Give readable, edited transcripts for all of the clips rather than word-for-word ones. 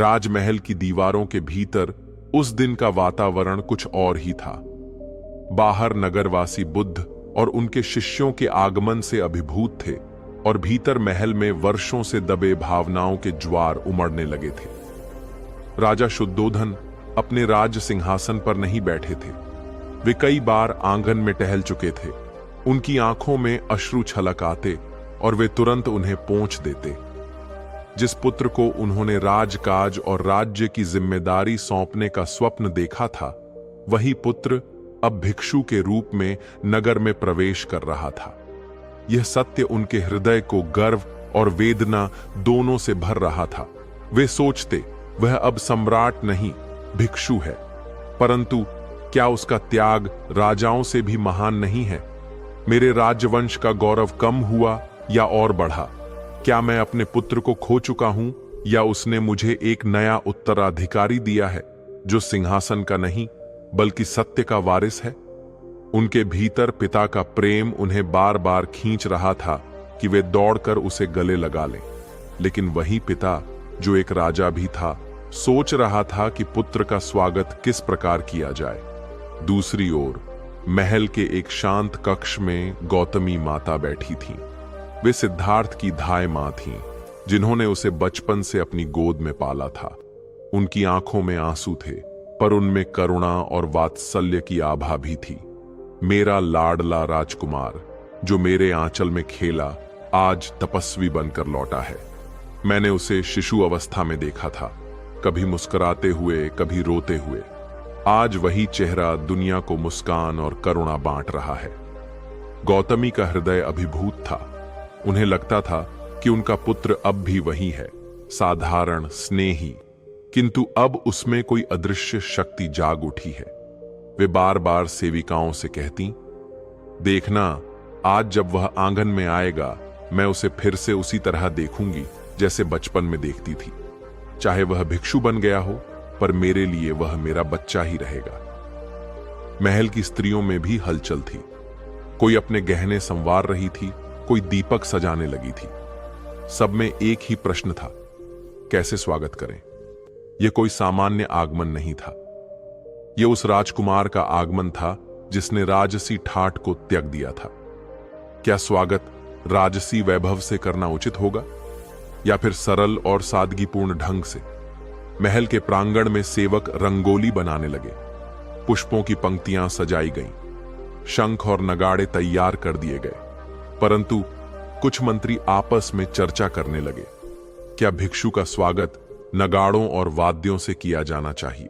राजमहल की दीवारों के भीतर उस दिन का वातावरण कुछ और ही था। बाहर नगरवासी बुद्ध और उनके शिष्यों के आगमन से अभिभूत थे और भीतर महल में वर्षों से दबे भावनाओं के ज्वार उमड़ने लगे थे। राजा शुद्धोधन अपने राज सिंहासन पर नहीं बैठे थे। वे कई बार आंगन में टहल चुके थे। उनकी आंखों में अश्रु छलक आते और वे तुरंत उन्हें पोंछ देते। जिस पुत्र को उन्होंने राजकाज और राज्य की जिम्मेदारी सौंपने का स्वप्न देखा था, वही पुत्र अब भिक्षु के रूप में नगर में प्रवेश कर रहा था। यह सत्य उनके हृदय को गर्व और वेदना दोनों से भर रहा था। वे सोचते, वह अब सम्राट नहीं, भिक्षु है। परंतु क्या उसका त्याग राजाओं से भी महान नहीं है? मेरे राजवंश का गौरव कम हुआ या और बढ़ा? क्या मैं अपने पुत्र को खो चुका हूं या उसने मुझे एक नया उत्तराधिकारी दिया है जो सिंहासन का नहीं बल्कि सत्य का वारिस है? उनके भीतर पिता का प्रेम उन्हें बार बार खींच रहा था कि वे दौड़कर उसे गले लगा लें। लेकिन वही पिता, जो एक राजा भी था, सोच रहा था कि पुत्र का स्वागत किस प्रकार किया जाए। दूसरी ओर महल के एक शांत कक्ष में गौतमी माता बैठी थीं। वे सिद्धार्थ की धाय मां थीं, जिन्होंने उसे बचपन से अपनी गोद में पाला था। उनकी आंखों में आंसू थे, पर उनमें करुणा और वात्सल्य की आभा भी थी। मेरा लाडला राजकुमार, जो मेरे आंचल में खेला, आज तपस्वी बनकर लौटा है। मैंने उसे शिशु अवस्था में देखा था, कभी मुस्कुराते हुए, कभी रोते हुए। आज वही चेहरा दुनिया को मुस्कान और करुणा बांट रहा है। गौतमी का हृदय अभिभूत था। उन्हें लगता था कि उनका पुत्र अब भी वही है, साधारण, स्नेही, किंतु अब उसमें कोई अदृश्य शक्ति जाग उठी है। वे बार बार सेविकाओं से कहती, देखना, आज जब वह आंगन में आएगा, मैं उसे फिर से उसी तरह देखूंगी जैसे बचपन में देखती थी। चाहे वह भिक्षु बन गया हो, पर मेरे लिए वह मेरा बच्चा ही रहेगा। महल की स्त्रियों में भी हलचल थी। कोई अपने गहने संवार रही थी, कोई दीपक सजाने लगी थी। सब में एक ही प्रश्न था, कैसे स्वागत करें? यह कोई सामान्य आगमन नहीं था। यह उस राजकुमार का आगमन था जिसने राजसी ठाठ को त्याग दिया था। क्या स्वागत राजसी वैभव से करना उचित होगा या फिर सरल और सादगीपूर्ण ढंग से? महल के प्रांगण में सेवक रंगोली बनाने लगे। पुष्पों की पंक्तियां सजाई गईं। शंख और नगाड़े तैयार कर दिए गए। परंतु कुछ मंत्री आपस में चर्चा करने लगे, क्या भिक्षु का स्वागत नगाड़ों और वाद्यों से किया जाना चाहिए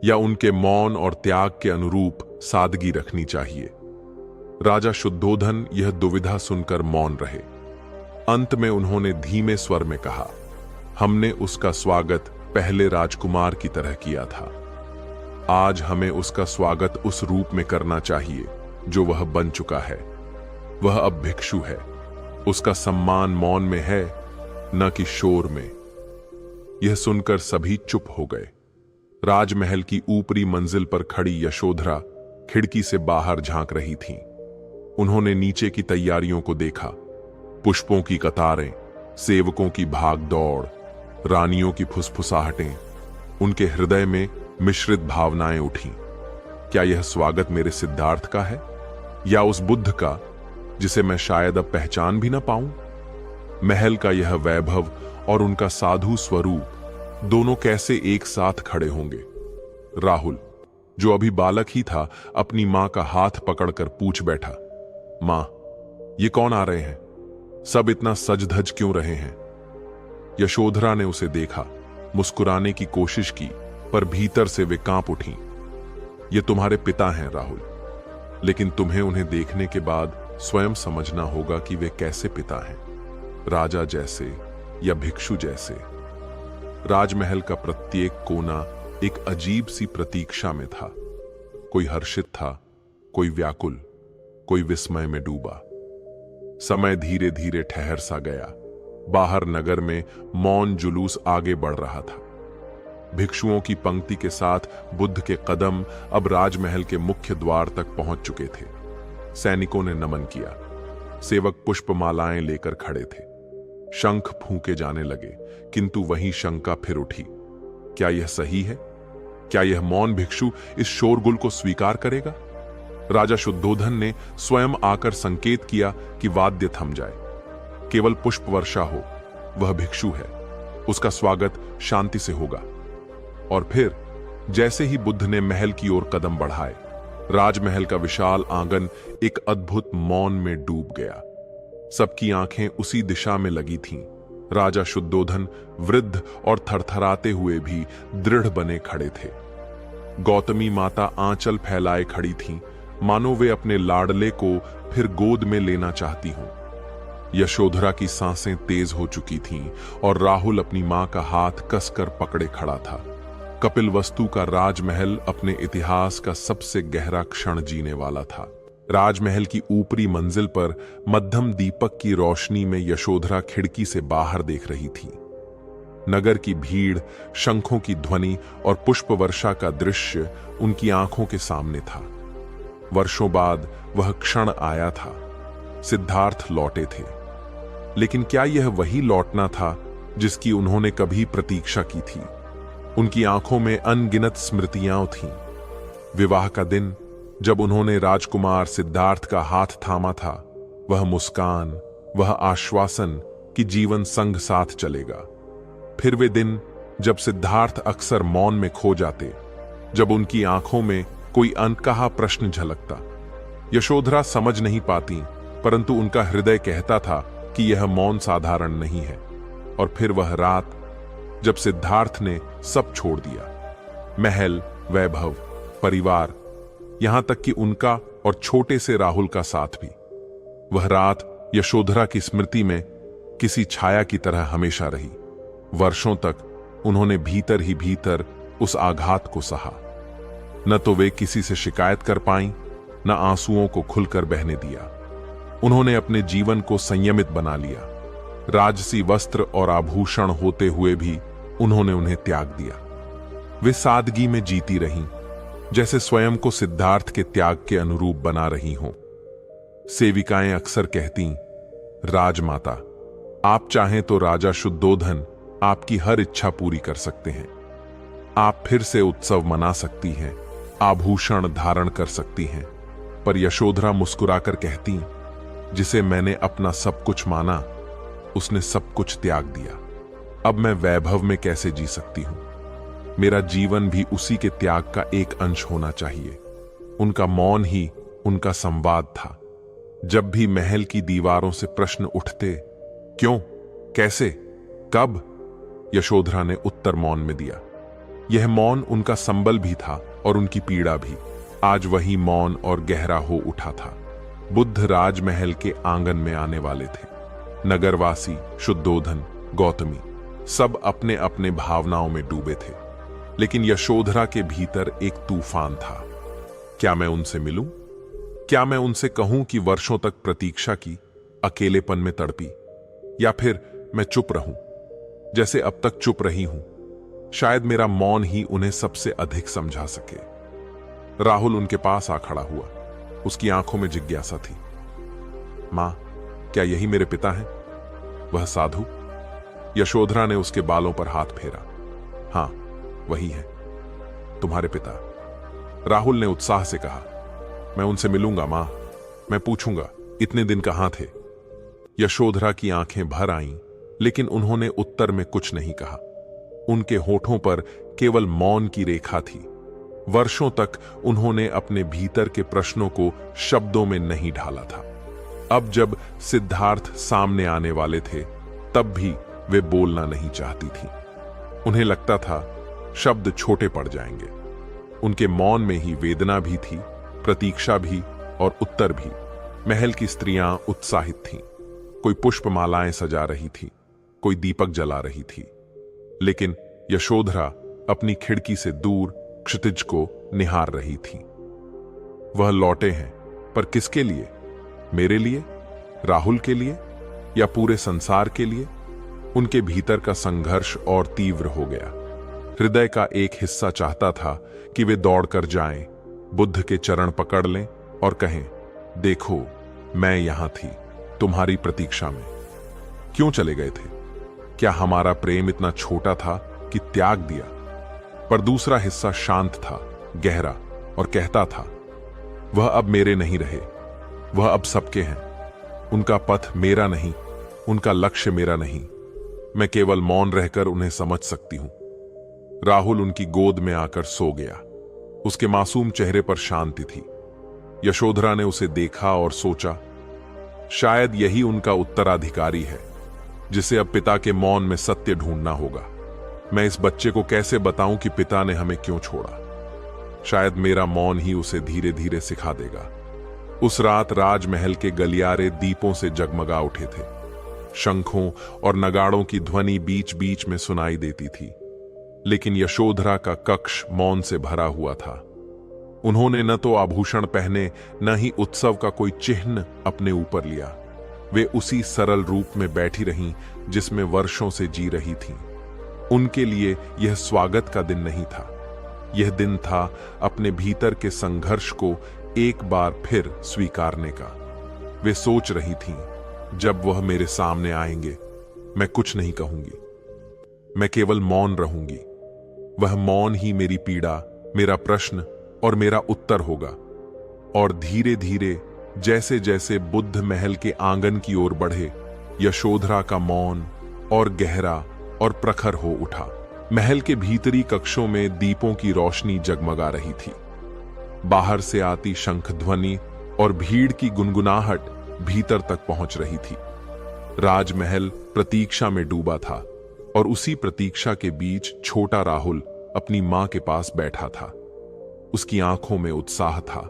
या उनके मौन और त्याग के अनुरूप सादगी रखनी चाहिए? राजा शुद्धोधन यह दुविधा सुनकर मौन रहे। अंत में उन्होंने धीमे स्वर में कहा, हमने उसका स्वागत पहले राजकुमार की तरह किया था। आज हमें उसका स्वागत उस रूप में करना चाहिए जो वह बन चुका है। वह अब भिक्षु है। उसका सम्मान मौन में है, न कि शोर में। यह सुनकर सभी चुप हो गए। राजमहल की ऊपरी मंजिल पर खड़ी यशोधरा खिड़की से बाहर झांक रही थीं। उन्होंने नीचे की तैयारियों को देखा। पुष्पों की कतारें, सेवकों की भाग दौड़, रानियों की फुसफुसाहटें। उनके हृदय में मिश्रित भावनाएं उठीं। क्या यह स्वागत मेरे सिद्धार्थ का है या उस बुद्ध का जिसे मैं शायद अब पहचान भी न पाऊं? महल का यह वैभव और उनका साधु स्वरूप दोनों कैसे एक साथ खड़े होंगे? राहुल, जो अभी बालक ही था, अपनी मां का हाथ पकड़कर पूछ बैठा, मां, ये कौन आ रहे हैं? सब इतना सज धज क्यों रहे हैं? यशोधरा ने उसे देखा, मुस्कुराने की कोशिश की, पर भीतर से वे कांप उठीं। ये तुम्हारे पिता हैं राहुल, लेकिन तुम्हें उन्हें देखने के बाद स्वयं समझना होगा कि वे कैसे पिता हैं, राजा जैसे या भिक्षु जैसे। राजमहल का प्रत्येक कोना एक अजीब सी प्रतीक्षा में था। कोई हर्षित था, कोई व्याकुल, कोई विस्मय में डूबा। समय धीरे धीरे ठहर सा गया। बाहर नगर में मौन जुलूस आगे बढ़ रहा था। भिक्षुओं की पंक्ति के साथ बुद्ध के कदम अब राजमहल के मुख्य द्वार तक पहुंच चुके थे। सैनिकों ने नमन किया। सेवक पुष्पमालाएं लेकर खड़े थे। शंख फूंके जाने लगे, किंतु वही शंका फिर उठी, क्या यह सही है? क्या यह मौन भिक्षु इस शोरगुल को स्वीकार करेगा? राजा शुद्धोधन ने स्वयं आकर संकेत किया कि वाद्य थम जाए। केवल पुष्प वर्षा हो, वह भिक्षु है, उसका स्वागत शांति से होगा। और फिर जैसे ही बुद्ध ने महल की ओर कदम बढ़ाए, राजमहल का विशाल आंगन एक अद्भुत मौन में डूब गया। सबकी आंखें उसी दिशा में लगी थीं। राजा शुद्धोधन वृद्ध और थरथराते हुए भी दृढ़ बने खड़े थे। गौतमी माता आंचल फैलाए खड़ी थीं, मानो वे अपने लाडले को फिर गोद में लेना चाहती हों। यशोधरा की सांसें तेज हो चुकी थीं और राहुल अपनी मां का हाथ कसकर पकड़े खड़ा था। कपिलवस्तु का राजमहल अपने इतिहास का सबसे गहरा क्षण जीने वाला था। राजमहल की ऊपरी मंजिल पर मध्यम दीपक की रोशनी में यशोधरा खिड़की से बाहर देख रही थी। नगर की भीड़, शंखों की ध्वनि और पुष्प वर्षा का दृश्य उनकी आंखों के सामने था। वर्षों बाद वह क्षण आया था। सिद्धार्थ लौटे थे, लेकिन क्या यह वही लौटना था जिसकी उन्होंने कभी प्रतीक्षा की थी? उनकी आंखों में अनगिनत स्मृतियां थीं। विवाह का दिन, जब उन्होंने राजकुमार सिद्धार्थ का हाथ थामा था, वह मुस्कान, वह आश्वासन कि जीवन संग साथ चलेगा। फिर वे दिन जब सिद्धार्थ अक्सर मौन में खो जाते, जब उनकी आंखों में कोई अनकहा प्रश्न झलकता। यशोधरा समझ नहीं पाती, परंतु उनका हृदय कहता था कि यह मौन साधारण नहीं है। और फिर वह रात जब सिद्धार्थ ने सब छोड़ दिया, महल, वैभव, परिवार, यहां तक कि उनका और छोटे से राहुल का साथ भी। वह रात यशोधरा की स्मृति में किसी छाया की तरह हमेशा रही। वर्षों तक उन्होंने भीतर ही भीतर उस आघात को सहा। न तो वे किसी से शिकायत कर पाईं, न आंसुओं को खुलकर बहने दिया। उन्होंने अपने जीवन को संयमित बना लिया। राजसी वस्त्र और आभूषण होते हुए भी उन्होंने उन्हें त्याग दिया। वे सादगी में जीती रहीं, जैसे स्वयं को सिद्धार्थ के त्याग के अनुरूप बना रही हों। सेविकाएं अक्सर कहती, राजमाता, आप चाहें तो राजा शुद्धोधन आपकी हर इच्छा पूरी कर सकते हैं। आप फिर से उत्सव मना सकती हैं, आभूषण धारण कर सकती हैं। पर यशोधरा मुस्कुराकर कहती, जिसे मैंने अपना सब कुछ माना, उसने सब कुछ त्याग दिया। अब मैं वैभव में कैसे जी सकती हूं? मेरा जीवन भी उसी के त्याग का एक अंश होना चाहिए। उनका मौन ही उनका संवाद था। जब भी महल की दीवारों से प्रश्न उठते, क्यों, कैसे, कब, यशोधरा ने उत्तर मौन में दिया। यह मौन उनका संबल भी था और उनकी पीड़ा भी। आज वही मौन और गहरा हो उठा था। बुद्ध राजमहल के आंगन में आने वाले थे। नगरवासी, शुद्धोधन, गौतमी सब अपने अपने भावनाओं में डूबे थे, लेकिन यशोधरा के भीतर एक तूफान था। क्या मैं उनसे मिलूं? क्या मैं उनसे कहूं कि वर्षों तक प्रतीक्षा की, अकेलेपन में तड़पी? या फिर मैं चुप रहूं, जैसे अब तक चुप रही हूं? शायद मेरा मौन ही उन्हें सबसे अधिक समझा सके। राहुल उनके पास आ खड़ा हुआ। उसकी आंखों में जिज्ञासा थी। मां, क्या यही मेरे पिता हैं? वह साधु? यशोधरा ने उसके बालों पर हाथ फेरा। हां, वही है, तुम्हारे पिता। राहुल ने उत्साह से कहा, मैं उनसे मिलूंगा मां, मैं पूछूंगा इतने दिन कहां थे। यशोधरा की आंखें भर आईं, लेकिन उन्होंने उत्तर में कुछ नहीं कहा। उनके होठों पर केवल मौन की रेखा थी। वर्षों तक उन्होंने अपने भीतर के प्रश्नों को शब्दों में नहीं ढाला था। अब जब सिद्धार्थ सामने आने वाले थे, तब भी वे बोलना नहीं चाहती थीं। उन्हें लगता था शब्द छोटे पड़ जाएंगे। उनके मौन में ही वेदना भी थी, प्रतीक्षा भी और उत्तर भी। महल की स्त्रियां उत्साहित थीं। कोई पुष्पमालाएं सजा रही थी, कोई दीपक जला रही थी। लेकिन यशोधरा अपनी खिड़की से दूर क्षितिज को निहार रही थी। वह लौटे हैं, पर किसके लिए? मेरे लिए? राहुल के लिए? या पूरे संसार के लिए? उनके भीतर का संघर्ष और तीव्र हो गया। हृदय का एक हिस्सा चाहता था कि वे दौड़कर जाएं, बुद्ध के चरण पकड़ लें और कहें, देखो, मैं यहां थी, तुम्हारी प्रतीक्षा में। क्यों चले गए थे? क्या हमारा प्रेम इतना छोटा था कि त्याग दिया? पर दूसरा हिस्सा शांत था, गहरा, और कहता था, वह अब मेरे नहीं रहे, वह अब सबके हैं। उनका पथ मेरा नहीं, उनका लक्ष्य मेरा नहीं। मैं केवल मौन रहकर उन्हें समझ सकती हूं। राहुल उनकी गोद में आकर सो गया। उसके मासूम चेहरे पर शांति थी। यशोधरा ने उसे देखा और सोचा, शायद यही उनका उत्तराधिकारी है, जिसे अब पिता के मौन में सत्य ढूंढना होगा। मैं इस बच्चे को कैसे बताऊं कि पिता ने हमें क्यों छोड़ा? शायद मेरा मौन ही उसे धीरे धीरे सिखा देगा। उस रात राजमहल के गलियारे दीपों से जगमगा उठे थे। शंखों और नगाड़ों की ध्वनि बीच बीच में सुनाई देती थी, लेकिन यशोधरा का कक्ष मौन से भरा हुआ था। उन्होंने न तो आभूषण पहने, न ही उत्सव का कोई चिन्ह अपने ऊपर लिया। वे उसी सरल रूप में बैठी रहीं जिसमें वर्षों से जी रही थीं। उनके लिए यह स्वागत का दिन नहीं था, यह दिन था अपने भीतर के संघर्ष को एक बार फिर स्वीकारने का। वे सोच रही थीं, जब वह मेरे सामने आएंगे, मैं कुछ नहीं कहूंगी, मैं केवल मौन रहूंगी। वह मौन ही मेरी पीड़ा, मेरा प्रश्न और मेरा उत्तर होगा। और धीरे धीरे जैसे जैसे बुद्ध महल के आंगन की ओर बढ़े, यशोधरा का मौन और गहरा और प्रखर हो उठा। महल के भीतरी कक्षों में दीपों की रोशनी जगमगा रही थी। बाहर से आती शंख ध्वनि और भीड़ की गुनगुनाहट भीतर तक पहुंच रही थी। राजमहल प्रतीक्षा में डूबा था, और उसी प्रतीक्षा के बीच छोटा राहुल अपनी मां के पास बैठा था। उसकी आंखों में उत्साह था,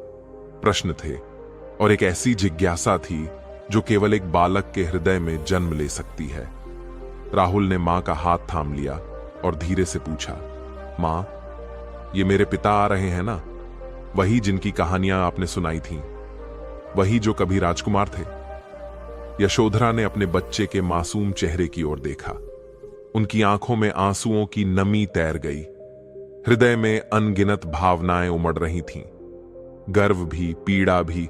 प्रश्न थे, और एक ऐसी जिज्ञासा थी जो केवल एक बालक के हृदय में जन्म ले सकती है। राहुल ने मां का हाथ थाम लिया और धीरे से पूछा, मां, ये मेरे पिता आ रहे हैं ना? वही जिनकी कहानियां आपने सुनाई थीं, वही जो कभी राजकुमार थे? यशोधरा ने अपने बच्चे के मासूम चेहरे की ओर देखा। उनकी आंखों में आंसुओं की नमी तैर गई। हृदय में अनगिनत भावनाएं उमड़ रही थीं, गर्व भी, पीड़ा भी,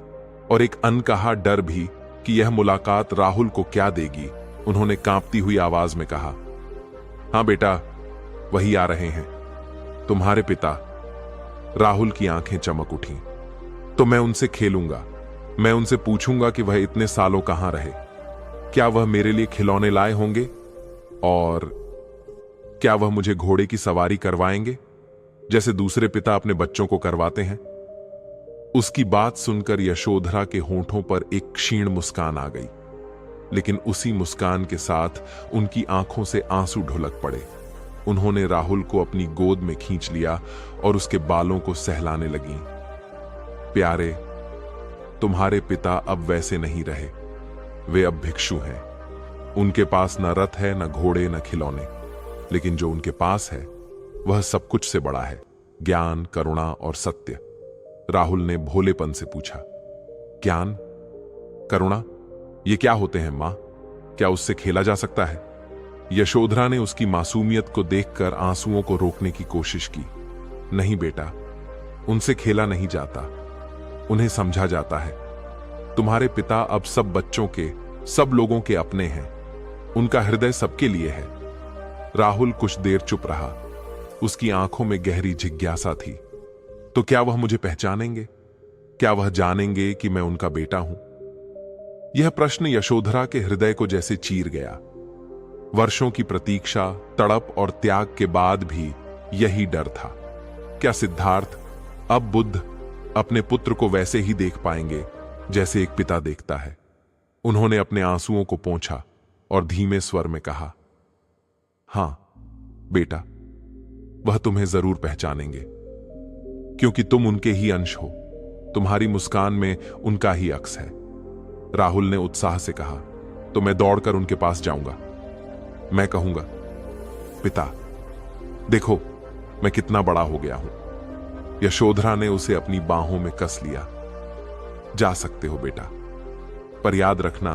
और एक अनकहा डर भी कि यह मुलाकात राहुल को क्या देगी। उन्होंने कांपती हुई आवाज में कहा, हां बेटा, वही आ रहे हैं, तुम्हारे पिता। राहुल की आंखें चमक उठीं। तो मैं उनसे खेलूंगा, मैं उनसे पूछूंगा कि वह इतने सालों कहां रहे। क्या वह मेरे लिए खिलौने लाए होंगे? और क्या वह मुझे घोड़े की सवारी करवाएंगे, जैसे दूसरे पिता अपने बच्चों को करवाते हैं? उसकी बात सुनकर यशोधरा के होंठों पर एक क्षीण मुस्कान आ गई, लेकिन उसी मुस्कान के साथ उनकी आंखों से आंसू ढुलक पड़े। उन्होंने राहुल को अपनी गोद में खींच लिया और उसके बालों को सहलाने लगीं। प्यारे, तुम्हारे पिता अब वैसे नहीं रहे, वे अब भिक्षु हैं। उनके पास न रथ है, न घोड़े, न खिलौने, लेकिन जो उनके पास है वह सब कुछ से बड़ा है, ज्ञान, करुणा और सत्य। राहुल ने भोलेपन से पूछा, ज्ञान, करुणा, ये क्या होते हैं मां? क्या उससे खेला जा सकता है? यशोधरा ने उसकी मासूमियत को देखकर आंसुओं को रोकने की कोशिश की। नहीं बेटा, उनसे खेला नहीं जाता, उन्हें समझा जाता है। तुम्हारे पिता अब सब बच्चों के, सब लोगों के अपने हैं। उनका हृदय सबके लिए है। राहुल कुछ देर चुप रहा। उसकी आंखों में गहरी जिज्ञासा थी। तो क्या वह मुझे पहचानेंगे? क्या वह जानेंगे कि मैं उनका बेटा हूं? यह प्रश्न यशोधरा के हृदय को जैसे चीर गया। वर्षों की प्रतीक्षा, तड़प और त्याग के बाद भी यही डर था। क्या सिद्धार्थ, अब बुद्ध, अपने पुत्र को वैसे ही देख पाएंगे जैसे एक पिता देखता है? उन्होंने अपने आंसुओं को पोंछा और धीमे स्वर में कहा, हां बेटा, वह तुम्हें जरूर पहचानेंगे, क्योंकि तुम उनके ही अंश हो। तुम्हारी मुस्कान में उनका ही अक्स है। राहुल ने उत्साह से कहा, तो मैं दौड़कर उनके पास जाऊंगा। मैं कहूंगा, पिता, देखो मैं कितना बड़ा हो गया हूं। यशोधरा ने उसे अपनी बाहों में कस लिया। जा सकते हो बेटा, पर याद रखना,